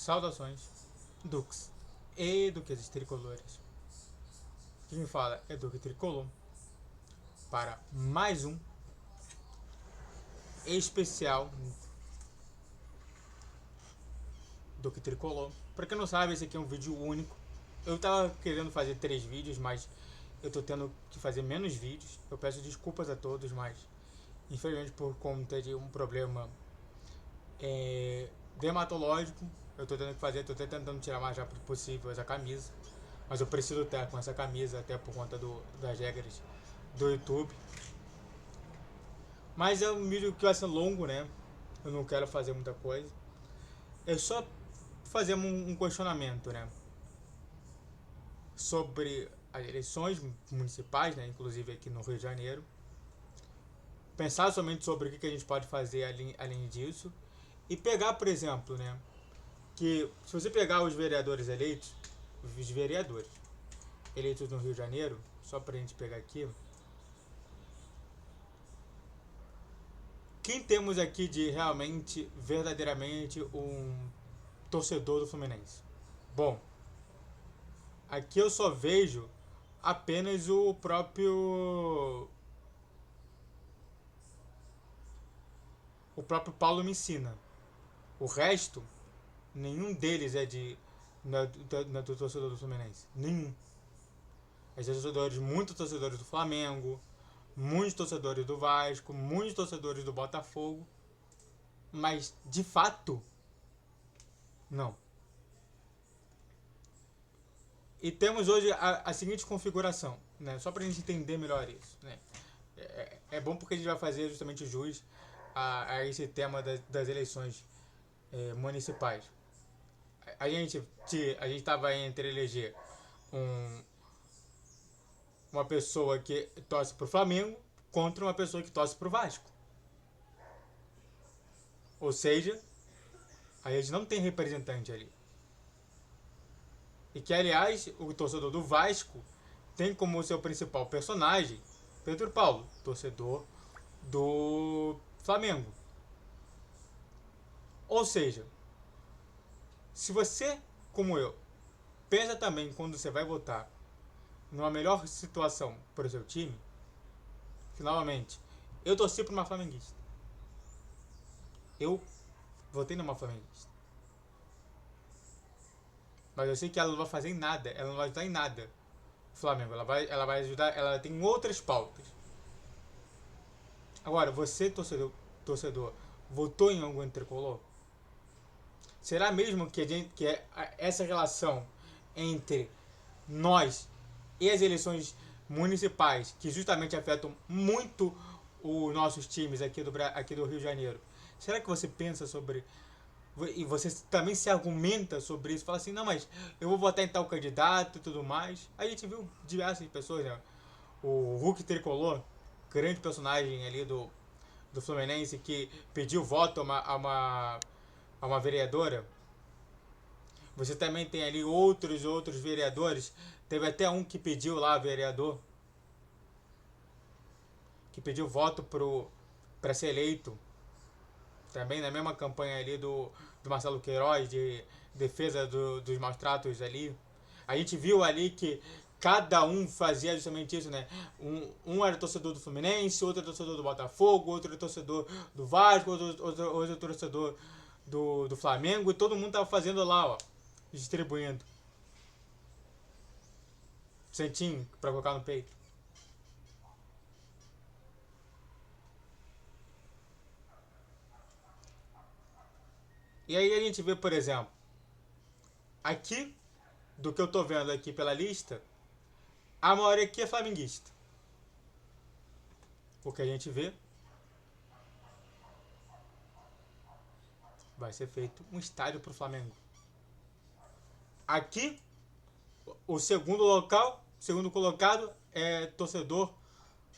Saudações, Dux e Duquesas Tricolores. Quem me fala é Duque Tricolor para mais um especial Duque Tricolor. Pra quem não sabe, esse aqui é um vídeo único. Eu tava querendo fazer 3 vídeos, mas eu tô tendo que fazer menos vídeos. Eu peço desculpas a todos, mas infelizmente por conta de um problema dermatológico, eu tô tendo que fazer, tô até tentando tirar mais rápido possível essa camisa. Mas eu preciso estar com essa camisa até por conta das regras do YouTube. Mas é um vídeo que vai ser longo, né? Eu não quero fazer muita coisa. É só fazer um questionamento, né? Sobre as eleições municipais, né? Inclusive aqui no Rio de Janeiro. Pensar somente sobre o que a gente pode fazer além disso. E pegar, por exemplo, né? Que se você pegar os vereadores eleitos, no Rio de Janeiro, só pra gente pegar aqui. Quem temos aqui de realmente, verdadeiramente um torcedor do Fluminense? Bom, aqui eu só vejo apenas o próprio Paulo Messina. O resto, nenhum deles é do torcedor do Fluminense. Nenhum. Muitos torcedores do Flamengo, muitos torcedores do Vasco, muitos torcedores do Botafogo, mas de fato, não. E temos hoje a seguinte configuração, né? Só para a gente entender melhor isso, né? É bom porque a gente vai fazer justamente jus a esse tema das eleições municipais. A gente estava entre eleger uma pessoa que torce pro Flamengo contra uma pessoa que torce pro Vasco. Ou seja, a gente não tem representante ali. E que, aliás, o torcedor do Vasco tem como seu principal personagem Pedro Paulo, torcedor do Flamengo. Ou seja, se você, como eu, pensa também quando você vai votar numa melhor situação para o seu time, que novamente, eu torci para uma flamenguista. Eu votei numa flamenguista. Mas eu sei que ela não vai fazer nada, ela não vai ajudar em nada o Flamengo. Ela vai ajudar, ela tem outras pautas. Agora, você, torcedor, votou em algum tricolor? Será mesmo que essa relação entre nós e as eleições municipais, que justamente afetam muito os nossos times aqui do Rio de Janeiro, será que você pensa sobre... E você também se argumenta sobre isso, fala assim, não, mas eu vou votar em tal candidato e tudo mais. A gente viu diversas pessoas, né? O Hulk Tricolor, grande personagem ali do Fluminense, que pediu voto a uma vereadora. Você também tem ali outros vereadores. Teve até um que pediu lá, vereador, que pediu voto para ser eleito. Também na mesma campanha ali do Marcelo Queiroz, de defesa dos maus tratos ali. A gente viu ali que cada um fazia justamente isso, né? Um era torcedor do Fluminense, outro era torcedor do Botafogo, outro era torcedor do Vasco, outro torcedor do Flamengo, e todo mundo tava fazendo lá, ó, distribuindo. Centinho pra colocar no peito. E aí a gente vê, por exemplo, aqui, do que eu tô vendo aqui pela lista, a maioria aqui é flamenguista. Porque a gente vê, vai ser feito um estádio pro Flamengo. Aqui, o segundo colocado é torcedor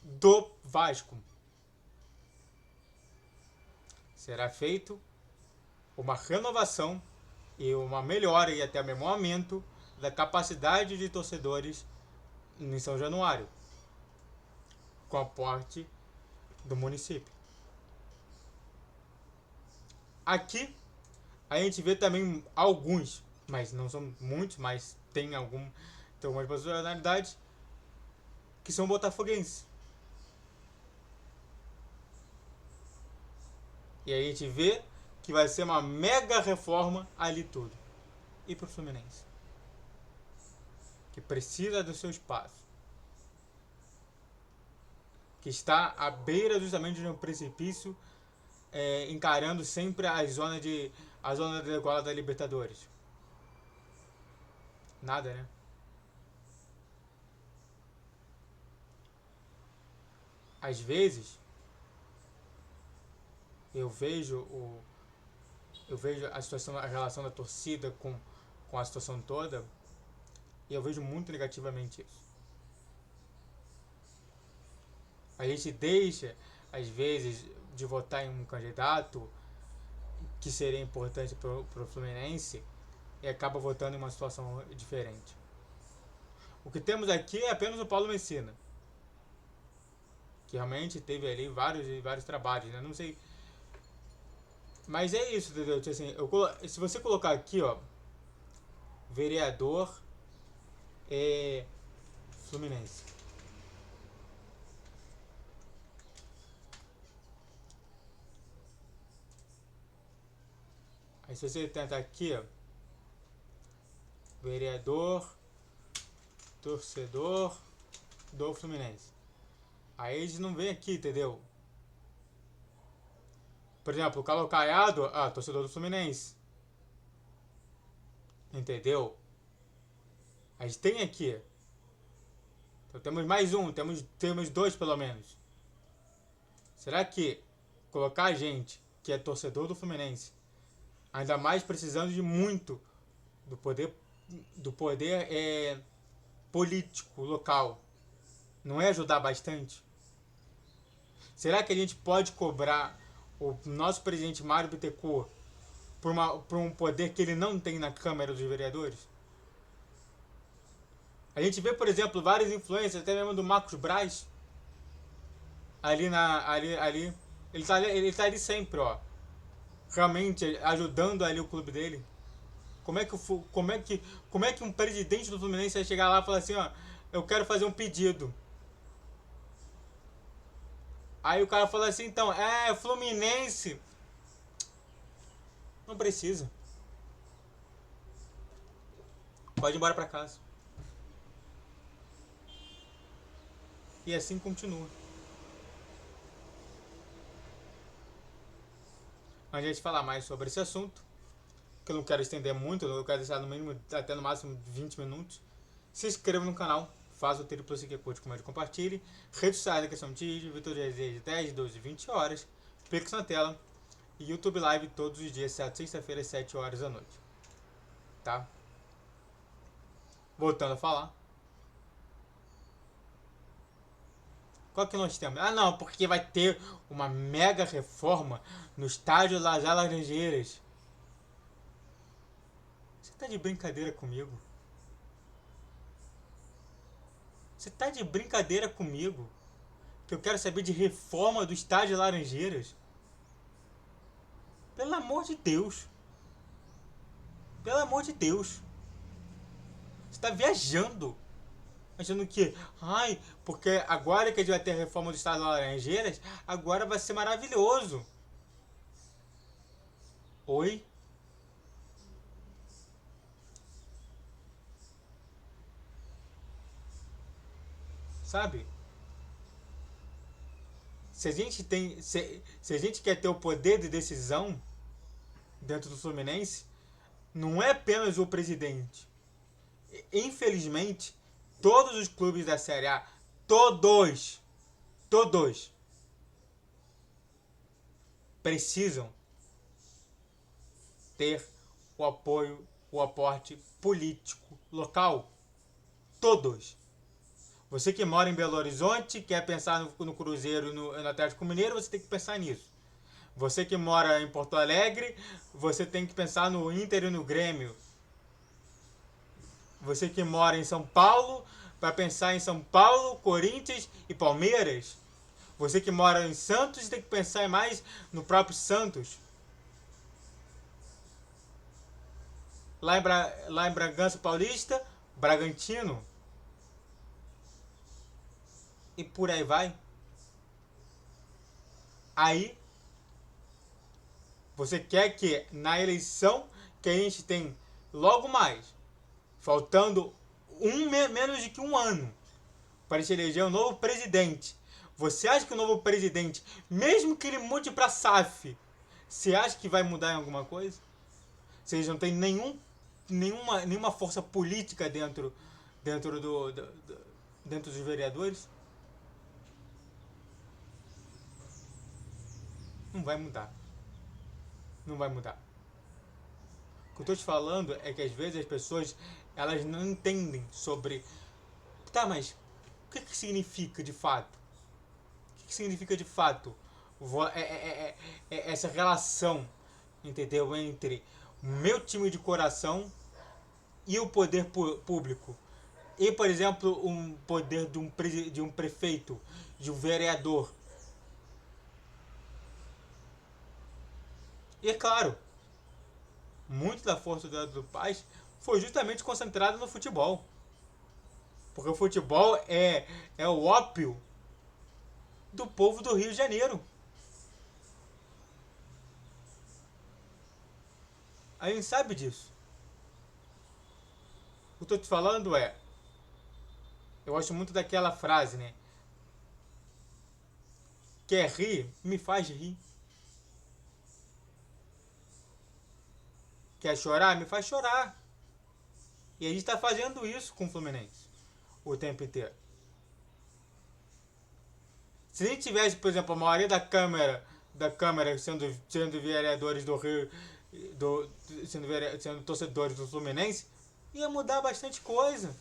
do Vasco. Será feito uma renovação e uma melhora e até mesmo um aumento da capacidade de torcedores em São Januário, com aporte do município. Aqui a gente vê também alguns, mas não são muitos, mas tem algumas personalidades que são botafoguenses. E a gente vê que vai ser uma mega reforma ali tudo. E pro Fluminense, que precisa do seu espaço, que está à beira justamente de um precipício, encarando sempre a zona da iguala da Libertadores. Nada, né? Às vezes eu vejo a relação da torcida com a situação toda, e eu vejo muito negativamente isso. A gente deixa, às vezes, de votar em um candidato que seria importante para o Fluminense e acaba votando em uma situação diferente. O que temos aqui é apenas o Paulo Messina, que realmente teve ali vários trabalhos, né? Não sei. Mas é isso, entendeu? Assim, se você colocar aqui, ó, vereador Fluminense. Aí se você tentar aqui, ó, vereador, torcedor do Fluminense. Aí eles não vêm aqui, entendeu? Por exemplo, o Carlos Caiado, torcedor do Fluminense. Entendeu? A gente tem aqui. Então temos mais um, temos dois pelo menos. Será que colocar a gente, que é torcedor do Fluminense, ainda mais precisando de muito do poder político local, não é ajudar bastante? Será que a gente pode cobrar o nosso presidente Mário Bittencourt por um poder que ele não tem na Câmara dos Vereadores? A gente vê, por exemplo, várias influências, até mesmo do Marcos Braz, ali. Ele tá ali sempre, ó. Realmente ajudando ali o clube dele. Como é que um presidente do Fluminense vai chegar lá e falar assim, ó, eu quero fazer um pedido. Aí o cara fala assim, então, Fluminense. Não precisa. Pode ir embora pra casa. E assim continua. Antes de a gente falar mais sobre esse assunto, que eu não quero estender muito, eu quero deixar no mínimo, até no máximo 20 minutos, se inscreva no canal, faça o triplo seguir, curte, comente, compartilhe. Redes sociais da questão de vídeo, Vitor de 10, 12, 20 horas, Pix na tela e YouTube Live todos os dias, sexta-feira, às 7 horas da noite. Tá? Voltando a falar. Qual que nós temos? Não, porque vai ter uma mega reforma no estádio das Laranjeiras. Você tá de brincadeira comigo? Você tá de brincadeira comigo? Que eu quero saber de reforma do estádio Laranjeiras? Pelo amor de Deus. Pelo amor de Deus. Você tá viajando. Achando que, porque agora que a gente vai ter a reforma do estado de Laranjeiras, agora vai ser maravilhoso. Oi? Sabe? Se a gente quer ter o poder de decisão dentro do Fluminense, não é apenas o presidente. Infelizmente, todos os clubes da Série A, todos precisam ter o apoio, o aporte político local. Todos. Você que mora em Belo Horizonte, quer pensar no Cruzeiro e no Atlético Mineiro, você tem que pensar nisso. Você que mora em Porto Alegre, você tem que pensar no Inter e no Grêmio. Você que mora em São Paulo, vai pensar em São Paulo, Corinthians e Palmeiras. Você que mora em Santos, tem que pensar mais no próprio Santos. lá em Bragança Paulista, Bragantino, e por aí vai. Aí, você quer que na eleição que a gente tem logo mais, faltando menos de que um ano, para se eleger um novo presidente. Você acha que o novo presidente, mesmo que ele mude para SAF, você acha que vai mudar em alguma coisa? Vocês não tem nenhuma força política dentro dentro dos vereadores? Não vai mudar. Não vai mudar. O que eu estou te falando é que às vezes as pessoas elas não entendem sobre. Tá, mas o que significa de fato? O que significa de fato essa relação, entendeu? Entre o meu time de coração e o poder público. E, por exemplo, um poder de um prefeito, de um vereador. E é claro, muito da força do Paz foi justamente concentrada no futebol. Porque o futebol é o ópio do povo do Rio de Janeiro. A gente sabe disso. O que eu tô te falando é. Eu gosto muito daquela frase, né? Quer rir? Me faz rir. Quer chorar? Me faz chorar. E a gente tá fazendo isso com o Fluminense o tempo inteiro. Se a gente tivesse, por exemplo, a maioria da Câmara sendo vereadores do Rio, sendo torcedores do Fluminense, ia mudar bastante coisa.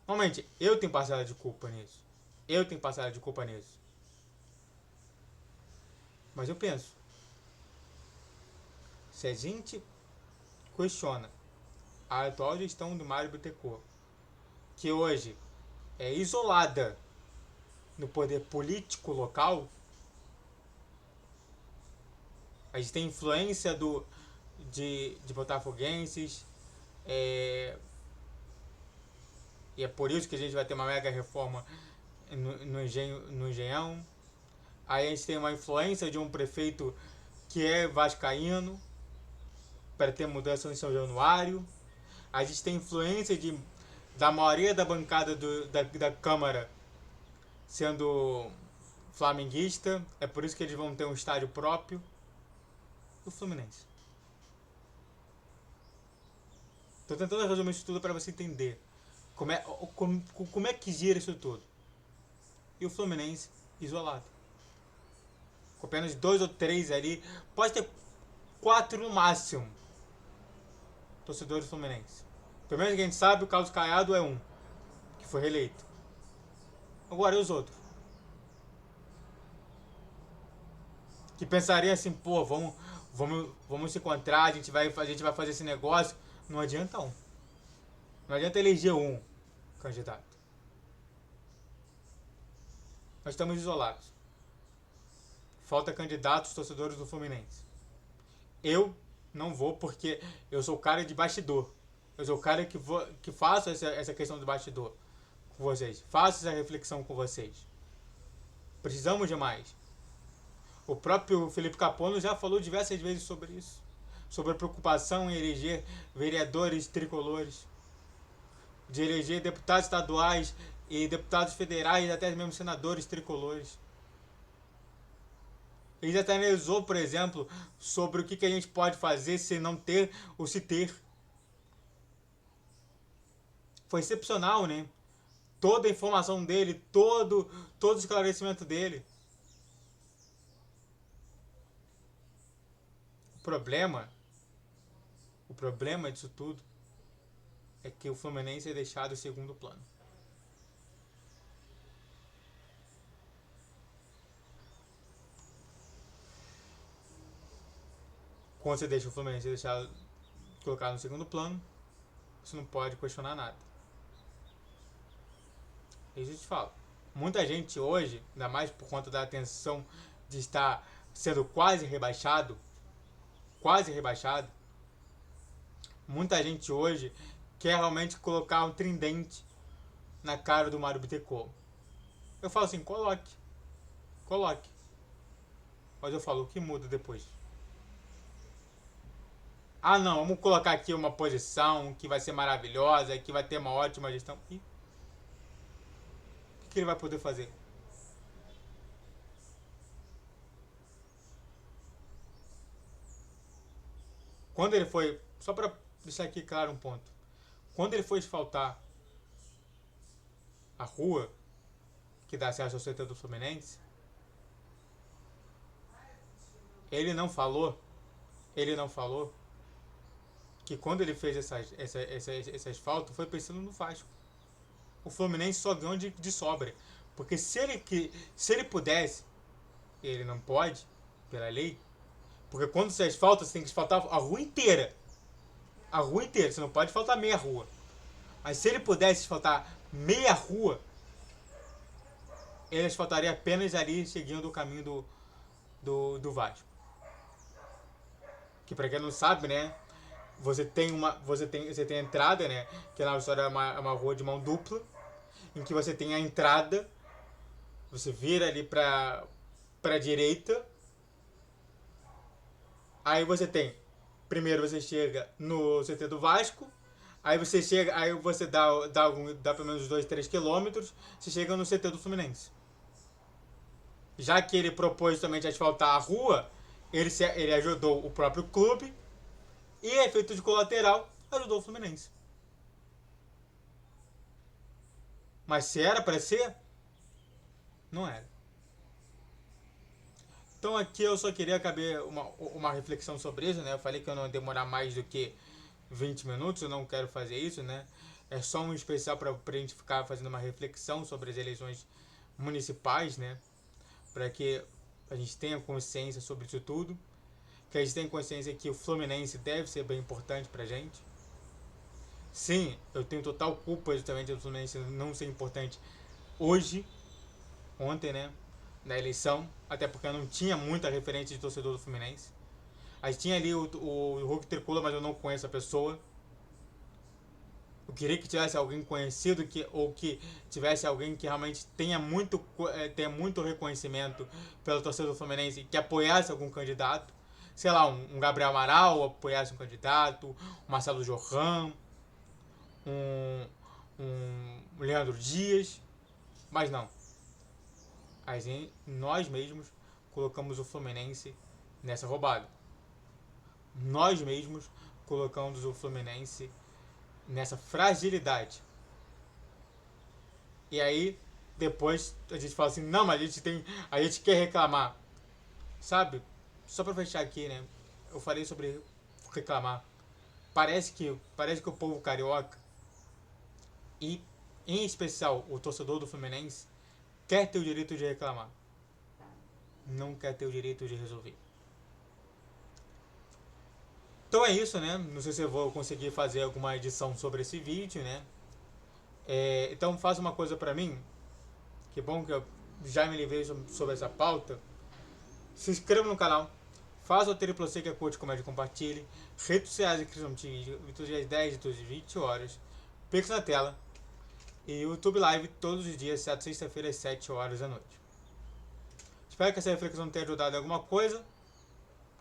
Realmente, eu tenho parcela de culpa nisso. Eu tenho parcela de culpa nisso. Mas eu penso, se a gente questiona a atual gestão do Mário Bittencourt, que hoje é isolada no poder político local, a gente tem influência de botafoguenses, e é por isso que a gente vai ter uma mega reforma no Engenhão. Aí a gente tem uma influência de um prefeito que é vascaíno, para ter mudança em São Januário. A gente tem influência da maioria da bancada da Câmara sendo flamenguista. É por isso que eles vão ter um estádio próprio. E o Fluminense. Estou tentando resumir isso tudo para você entender como é que gira isso tudo. E o Fluminense isolado. Com apenas 2 ou 3 ali. Pode ter 4 no máximo. Torcedores do Fluminense. Pelo menos que a gente sabe, o Carlos Caiado é um. Que foi reeleito. Agora, e os outros? Que pensariam assim, pô, vamos se encontrar, a gente vai fazer esse negócio. Não adianta um. Não adianta eleger um candidato. Nós estamos isolados. Falta candidatos torcedores do Fluminense. Eu não vou porque eu sou o cara de bastidor. Eu sou o cara que faço essa questão do bastidor com vocês. Faço essa reflexão com vocês. Precisamos de mais. O próprio Felipe Capono já falou diversas vezes sobre isso. Sobre a preocupação em eleger vereadores tricolores. De eleger deputados estaduais e deputados federais e até mesmo senadores tricolores. Ele até analisou, por exemplo, sobre o que a gente pode fazer se não ter ou se ter. Foi excepcional, né? Toda a informação dele, todo o esclarecimento dele. O problema disso tudo é que o Fluminense é deixado em segundo plano. Quando você deixa o Fluminense colocado no segundo plano, você não pode questionar nada. Isso eu te falo. Muita gente hoje, ainda mais por conta da atenção de estar sendo quase rebaixado, Muita gente hoje quer realmente colocar um tridente na cara do Mário Bittencourt. Eu falo assim, coloque. Mas eu falo, o que muda depois? Ah não, vamos colocar aqui uma posição que vai ser maravilhosa, que vai ter uma ótima gestão. E o que ele vai poder fazer? Quando ele foi, só para deixar aqui claro um ponto, quando ele foi asfaltar a rua que dá acesso ao CT do Fluminense, ele não falou, ele não falou que quando ele fez esse asfalto foi pensando no Vasco. O Fluminense só ganhou de sobra. Porque se ele pudesse, ele não pode, pela lei, porque quando você asfalta, você tem que asfaltar a rua inteira. A rua inteira, você não pode asfaltar meia rua. Mas se ele pudesse asfaltar meia rua, ele asfaltaria apenas ali, seguindo o caminho do Vasco. Que pra quem não sabe, né? Você tem a entrada, né? Que na história é uma rua de mão dupla, em que você tem a entrada, você vira ali pra direita, aí você tem, primeiro você chega no CT do Vasco, aí você chega, aí você dá pelo menos 2, 3 quilômetros, você chega no CT do Fluminense. Já que ele propôs somente asfaltar a rua, ele ajudou o próprio clube e, efeito de colateral, ajudou o Fluminense. Mas se era para ser, não era. Então aqui eu só queria caber uma reflexão sobre isso, né? Eu falei que eu não ia demorar mais do que 20 minutos, eu não quero fazer isso, né? É só um especial para a gente ficar fazendo uma reflexão sobre as eleições municipais, né? Para que a gente tenha consciência sobre isso tudo, que a gente tenha consciência que o Fluminense deve ser bem importante pra gente. Sim, eu tenho total culpa justamente do Fluminense não ser importante hoje, ontem, né, na eleição, até porque eu não tinha muita referência de torcedor do Fluminense. A gente tinha ali o Hulk Tricolor, mas eu não conheço a pessoa. Eu queria que tivesse alguém conhecido ou que tivesse alguém que realmente tenha muito reconhecimento pela torcida do Fluminense e que apoiasse algum candidato. Sei lá, um Gabriel Amaral apoiasse um candidato, um Marcelo Johan, um Leandro Dias. Mas não. Nós mesmos colocamos o Fluminense nessa roubada. Nós mesmos colocamos o Fluminense nessa fragilidade. E aí, depois a gente fala assim, não, mas a gente quer reclamar. Sabe? Só pra fechar aqui, né? Eu falei sobre reclamar. Parece que o povo carioca, e em especial o torcedor do Fluminense, quer ter o direito de reclamar. Não quer ter o direito de resolver. Então é isso, né? Não sei se eu vou conseguir fazer alguma edição sobre esse vídeo, né? Então faz uma coisa pra mim. Que bom que eu já me livrei sobre essa pauta. Se inscreva no canal. Faz o triplo C que é curte, comédia e compartilhe. Redes sociais e Crisão TV, todos os dias 10 e todos as 20 horas. Pix na tela. E YouTube Live todos os dias, sexta-feira às 7 horas da noite. Espero que essa reflexão tenha ajudado em alguma coisa.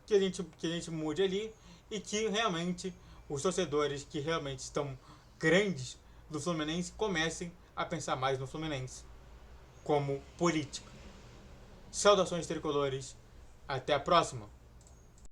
Que a gente mude ali. E que realmente os torcedores que realmente estão grandes do Fluminense comecem a pensar mais no Fluminense como política. Saudações tricolores. Até a próxima.